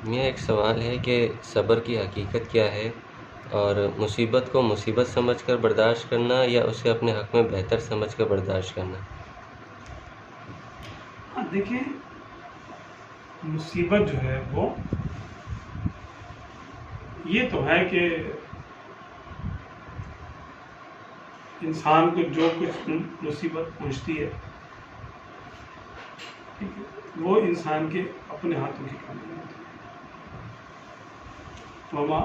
میاں ایک سوال ہے کہ صبر کی حقیقت کیا ہے، اور مصیبت کو مصیبت سمجھ کر برداشت کرنا یا اسے اپنے حق میں بہتر سمجھ کر برداشت کرنا؟ ہاں دیکھیں، مصیبت جو ہے وہ یہ تو ہے کہ انسان کو جو کچھ مصیبت پہنچتی ہے ٹھیک ہے، وہ انسان کے اپنے ہاتھوں کی کام ہوتی ہے۔ وما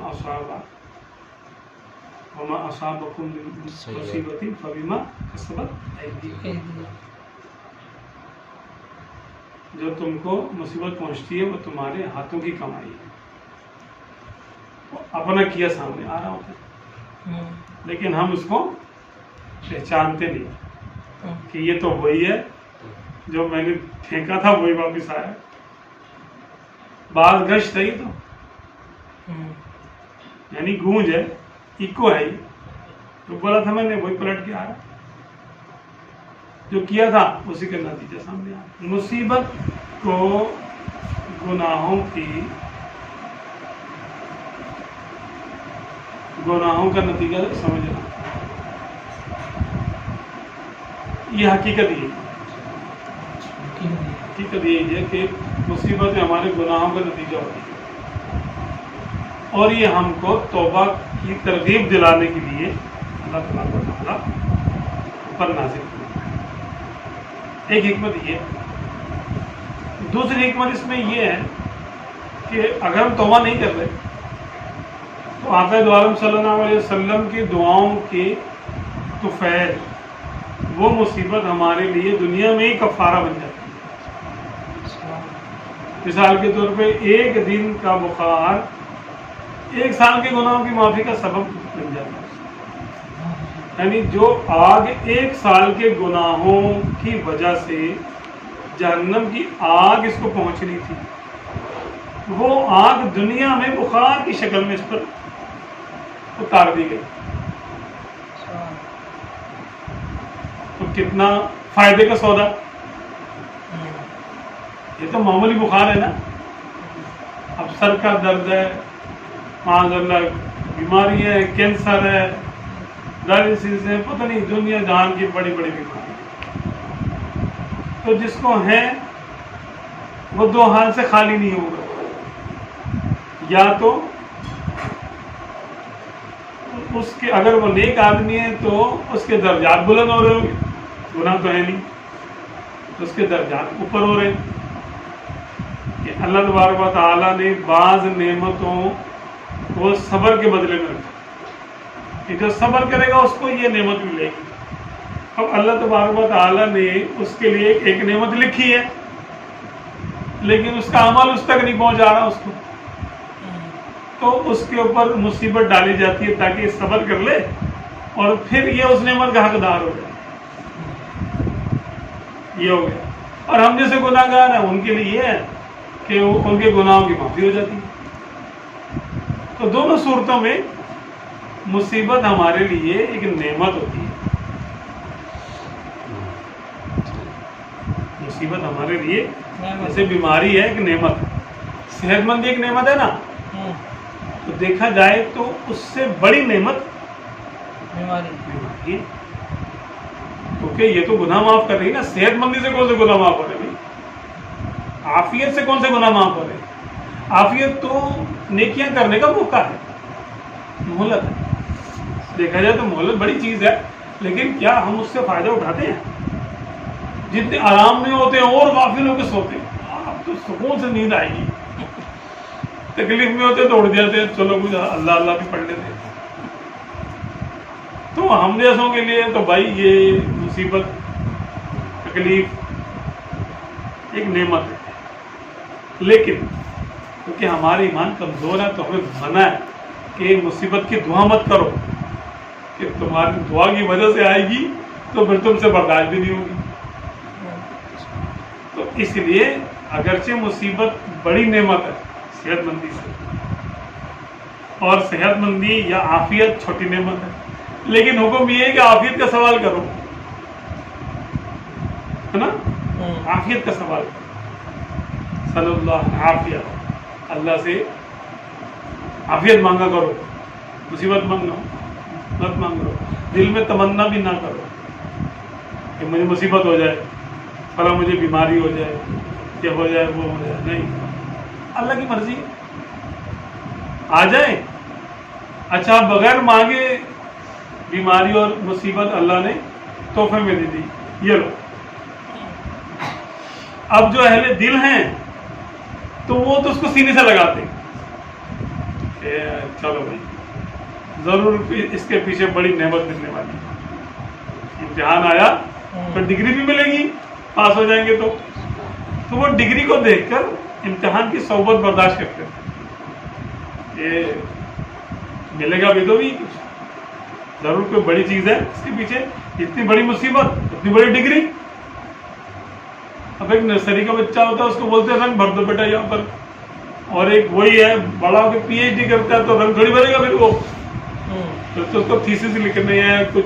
اصابکم من مصیبت فبما کسبت ایدیکم، جو تم کو مصیبت پہنچتی ہے وہ تمہارے ہاتھوں کی کمائی ہے، وہ اپنا کیا سامنے آ رہا ہوتا ہے، لیکن ہم اس کو پہچانتے نہیں کہ یہ تو وہی ہے جو میں نے پھینکا تھا وہی واپس آیا، بعض گشت ہے، یہ تو یعنی گونج ہے، ایکو ہے، جو بولا تھا میں نے وہی پلٹ کے آ رہا، جو کیا تھا اسی کا نتیجہ سامنے آ رہا۔ مصیبت کو گناہوں کا نتیجہ سمجھنا، یہ حقیقت یہ ہے، حقیقت یہ ہے کہ مصیبت ہمارے گناہوں کا نتیجہ ہوتی ہے، اور یہ ہم کو توبہ کی ترغیب دلانے کے لیے اللہ تبارک و تعالیٰ پر نازل کی۔ ایک حکمت یہ، دوسری حکمت اس میں یہ ہے کہ اگر ہم توبہ نہیں کر رہے تو آقا دو عالم صلی اللہ علیہ وسلم کی دعاؤں کے طفیل وہ مصیبت ہمارے لیے دنیا میں ہی کفارہ بن جاتی ہے۔ مثال کے طور پہ ایک دن کا بخار 1 سال کے گناہوں کی معافی کا سبب بن جاتا ہے، یعنی جو آگ 1 سال کے گناہوں کی وجہ سے جہنم کی آگ اس کو پہنچنی تھی، وہ آگ دنیا میں بخار کی شکل میں اس پر اتار دی گئی، تو کتنا فائدے کا سودا۔ یہ تو معمولی بخار ہے نا، اب سر کا درد ہے، معاذ اللہ بیماری ہے، کینسر ہے، ڈائلسس ہے، پتہ نہیں دنیا جہان کی بڑی بڑی بیماری، تو جس کو ہے وہ 2 حال سے خالی نہیں ہوگا، یا تو اس کے اگر وہ نیک آدمی ہے تو اس کے درجات بلند ہو رہے ہوں گے، گناہ تو ہے نہیں، تو اس کے درجات اوپر ہو رہے ہیں، کہ اللہ تبارک و تعالیٰ نے بعض نعمتوں کو صبر کے بدلے میں رکھا، کہ جو صبر کرے گا اس کو یہ نعمت ملے گی۔ اب اللہ تبارک و تعالیٰ نے اس کے لیے ایک نعمت لکھی ہے، لیکن اس کا عمل اس تک نہیں پہنچا رہا اس کو، تو اس کے اوپر مصیبت ڈالی جاتی ہے تاکہ صبر کر لے اور پھر یہ اس نعمت کا حقدار ہو جائے۔ یہ ہو گیا، اور ہم جیسے گناہ گار ہیں ان کے لیے یہ ہے کہ ان کے گناہوں کی معافی ہو جاتی ہے۔ تو دونوں صورتوں میں مصیبت ہمارے لیے ایک نعمت ہوتی ہے، مصیبت ہمارے لیے جیسے بیماری ہے ایک نعمت، صحت مندی ایک نعمت ہے نا، تو دیکھا جائے تو اس سے بڑی نعمت بیماری ہے، کیونکہ یہ تو گناہ معاف کر رہی ہے نا، صحت مندی سے کون سے گناہ معاف ہو رہے ہیں؟ عافیت سے کون سے گناہ معاف ہو رہے ہیں؟ عافیت تو نیکیاں کرنے کا موقع ہے، مہلت ہے، دیکھا جائے تو مہلت بڑی چیز ہے، لیکن کیا ہم اس سے فائدہ اٹھاتے ہیں؟ جتنے آرام میں ہوتے ہیں اور غافل ہو کے سوتے ہیں، اب تو سکون سے نیند آئے گی، تکلیف میں ہوتے تو اٹھ جاتے ہیں، چلو کچھ اللہ اللہ بھی پڑھ لیتے ہیں۔ تو ہم جیسوں کے لیے تو بھائی یہ مصیبت تکلیف ایک نعمت ہے، لیکن کیونکہ ہمارا ایمان کمزور ہے تو ہمیں منع ہے کہ مصیبت کی دعا مت کرو، کہ تمہاری دعا کی وجہ سے آئے گی تو پھر تم سے برداشت بھی نہیں ہوگی۔ تو اس لیے اگرچہ مصیبت بڑی نعمت ہے صحت مندی سے، اور صحت مندی یا عافیت چھوٹی نعمت ہے، لیکن حکم یہ ہے کہ عافیت کا سوال کرو، ہے نا، عافیت کا سوال کرو، صلی اللہ عافیت، अल्लाह से आफियत मांगा करो, मुसीबत मांगो मत मांगो, दिल में तमन्ना भी ना करो कि मुझे मुसीबत हो जाए, फला मुझे बीमारी हो जाए, ये हो जाए वो हो जाए। नहीं, अल्लाह की मर्जी आ जाए। अच्छा, बगैर मांगे बीमारी और मुसीबत अल्लाह ने तोहफे में दे दी, ये लो। अब जो अहले दिल हैं तो वो तो उसको सीने से लगाते, चलो भाई जरूर इसके पीछे बड़ी नेमत मिलने वाली, इम्तिहान आया तो डिग्री भी मिलेगी, पास हो जाएंगे तो वो डिग्री को देखकर इम्तिहान की सोबत बर्दाश्त करते हैं। ये मिलेगा भी तो भी जरूर कोई बड़ी चीज है इसके पीछे, इतनी बड़ी मुसीबत, इतनी बड़ी डिग्री। अब एक नर्सरी का बच्चा होता है, उसको बोलते हैं रंग भर दो बेटा यहाँ पर, और एक वही है बड़ा होकर पीएचडी करता है तो रंग थोड़ी भरेगा फिर वो, तो उसको थीसिस लिखनी है, कुछ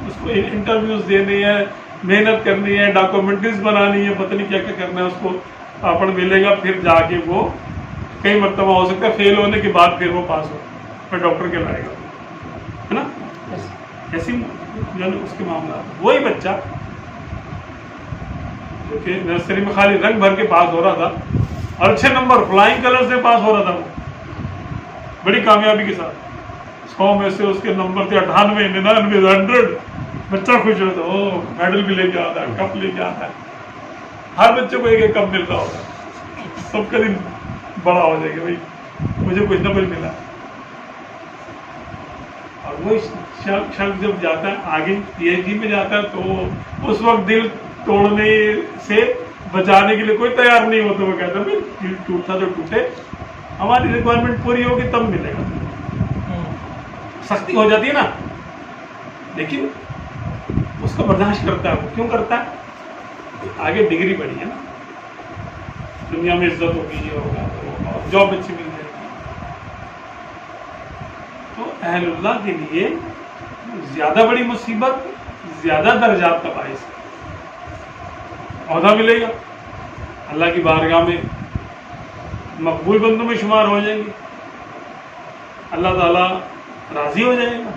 उसको इंटरव्यूज देने हैं, मेहनत करनी है, डॉक्यूमेंट्रीज बनानी है, पता नहीं क्या क्या करना है उसको, पापड़ मिलेगा फिर जाके वो कई मरतबा हो सकता है फेल होने के बाद फिर वो पास हो, फिर डॉक्टर कहलाएगा, है ना। ऐसी उसके मामला, वही बच्चा जो कि नर्सरी में खाली रंग भर के पास हो रहा था और अच्छे नंबर फ्लाइंग कलर से पास हो रहा था, वो बड़ी कामयाबी के साथ, 100 में से उसके नंबर थे 98, 99, 100, बच्चा खुश होता, ओ मेडल भी लेके आता है, कप लेके आता है। हर बच्चे को एक एक कप मिल रहा होगा, सबका दिन बड़ा हो जाएगा, भाई मुझे कुछ ना कुछ मिला। और वो शख्स जब जाता है आगे पीएचडी में जाता है तो उस वक्त दिल तोड़ने से बचाने के लिए कोई तैयार नहीं होता, वो कहता है दिल टूटा तो टूटे, हमारी रिक्वायरमेंट पूरी होगी तब मिलेगा। सख्ती हो जाती है ना, लेकिन उसको बर्दाश्त करता है। वो क्यों करता है? आगे डिग्री बढ़ी है ना, दुनिया में इज्जत होगी, ये होगा, वो होगा, जॉब अच्छी मिल जाएगी। तो अहलुल्लाह के लिए ज्यादा बड़ी मुसीबत ज्यादा दर्जात का बाइस है, औहदा मिलेगा, अल्लाह की बारगाह में मकबूल बंदों में शुमार हो जाएंगे, अल्लाह ताला राजी हो जाएगा।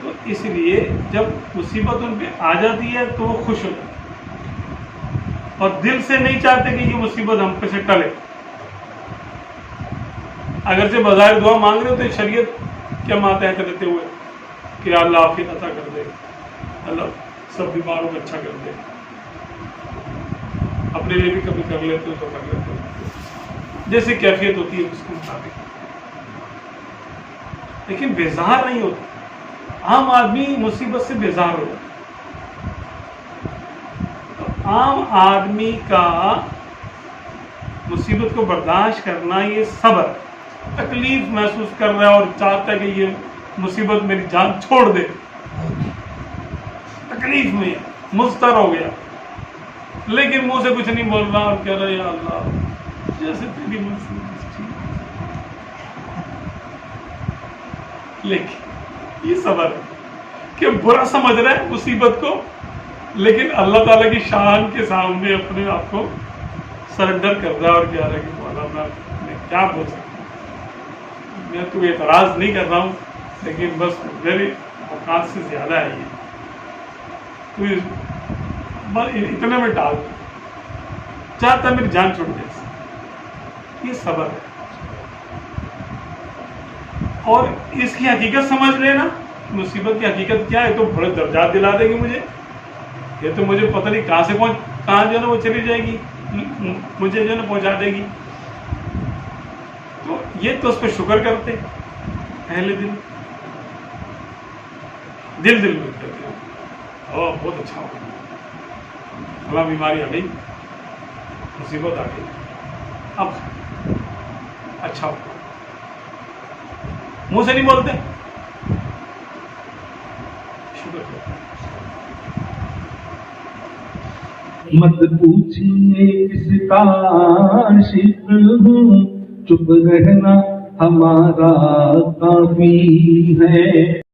तो इसलिए जब मुसीबत उन पे आ जाती है तो वो खुश हो जाते हैं और दिल से नहीं चाहते कि ये मुसीबत हम पे से टले। अगर से बज़ाहिर दुआ मांग रहे हो तो शरीयत क्या मातहत रहते हुए कि अल्लाह आफियत अता कर दे, अल्लाह सब बीमारों को अच्छा कर दे, अपने लिए भी कभी कर लेते हो तो कर लेते हो, जैसे कैफियत होती है उसके मुताबिक, लेकिन बेजार नहीं होता। आम आदमी मुसीबत से बेजार हो जाता। तो आम आदमी का मुसीबत को बर्दाश्त करना ये सब्र, तकलीफ महसूस कर रहा है और चाहता है कि ये मुसीबत मेरी जान छोड़ दे, तकलीफ में मुस्तर हो गया, लेकिन मुंह से कुछ नहीं बोल रहा और कह रहा है या अल्लाह जैसे तेरी मर्जी। लेकिन ये सब्र है कि बुरा समझ रहा है मुसीबत को, लेकिन अल्लाह ताला की शान के सामने अपने आप को सरेंडर कर रहा है और कह रहा है कि मौला मैं क्या बोल सकता हूँ, मैं तो एतराज नहीं कर रहा हूँ, लेकिन बस मेरे औकात से ज्यादा है ये, तो इतने में डाल चाहता मेरी जान छूट जाए। ये सब्र है और इसकी हकीकत समझ लेना, मुसीबत की हकीकत क्या है, तो बड़े दर्जात दिला देगी मुझे, ये तो मुझे पता नहीं कहाँ से कहाँ जो है ना वो चली जाएगी, मुझे जो है ना पहुँचा देगी। तो ये तो उस पर शुक्र करते पहले दिल में करते ओ बहुत अच्छा हो गया, भला बीमारी आ गई, मुसीबत आ गई, अब अच्छा हो, मुंह से नहीं बोलते, शुक्र करते। मत पूछिए किसका आशिक हूँ, चुप रहना हमारा काफी है।